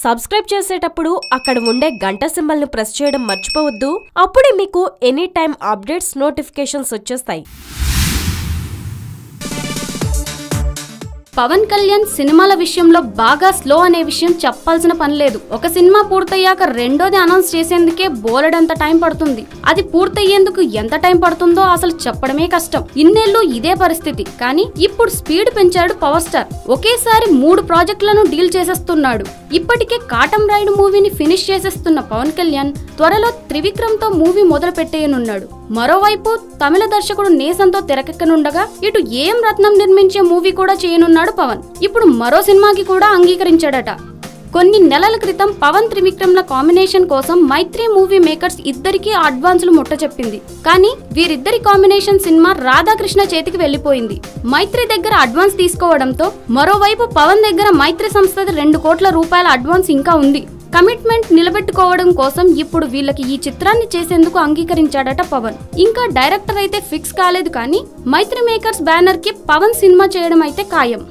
Subscribe చేసేటప్పుడు అక్కడ ఉండే గంట సింబల్ ను ప్రెస్ చేయడం మర్చిపోవద్దు. అప్పుడే మీకు ఎనీ టైం అప్డేట్స్ నోటిఫికేషన్స్ వచ్చేస్తాయి. పవన్ కళ్యాణ్ సినిమాల విషయంలో బాగా స్లో అనే విషయం చెప్పాల్సిన పని లేదు. ఒక సినిమా పూర్తయ్యాక రెండోది అనౌన్స్ చేసేందుకే బోలెడంత టైం పడుతుంది. అది పూర్తయ్యేందుకు ఎంత టైం పడుతుందో అసలు చెప్పడమే కష్టం. ఇన్నేళ్లు ఇదే పరిస్థితి. కానీ ఇప్పుడు స్పీడ్ పెంచాడు పవర్ స్టార్. ఒకేసారి 3 ప్రాజెక్టులను డీల్ చేసేస్తున్నాడు. ఇప్పటికే కాటం రాయుడు మూవీని ఫినిష్ చేసేస్తున్న పవన్ కళ్యాణ్ త్వరలో త్రివిక్రమ్ తో మూవీ మొదలు పెట్టేయనున్నాడు. మరోవైపు తమిళ దర్శకుడు నేసంతో తెరకెక్కనుండగా ఇటు ఏఎం రత్నం నిర్మించే మూవీ కూడా చేయనున్నాడు పవన్. ఇప్పుడు మరో సినిమాకి కూడా అంగీకరించాడట. కొన్ని నెలల క్రితం పవన్ త్రివిక్రమ్ల కాంబినేషన్ కోసం మైత్రి మూవీ మేకర్స్ ఇద్దరికీ అడ్వాన్సులు ముట్ట చెప్పింది. కానీ వీరిద్దరి కాంబినేషన్ సినిమా రాధాకృష్ణ చేతికి వెళ్లిపోయింది. మైత్రి దగ్గర అడ్వాన్స్ తీసుకోవడంతో మరోవైపు పవన్ దగ్గర మైత్రి సంస్థది 2 కోట్ల రూపాయల అడ్వాన్స్ ఇంకా ఉంది. కమిట్మెంట్ నిలబెట్టుకోవడం కోసం ఇప్పుడు వీళ్ళకి ఈ చిత్రాన్ని చేసేందుకు అంగీకరించాడట పవన్. ఇంకా డైరెక్టర్ అయితే ఫిక్స్ కాలేదు. కానీ మైత్రి మేకర్స్ బ్యానర్ కి పవన్ సినిమా చేయడం అయితే ఖాయం.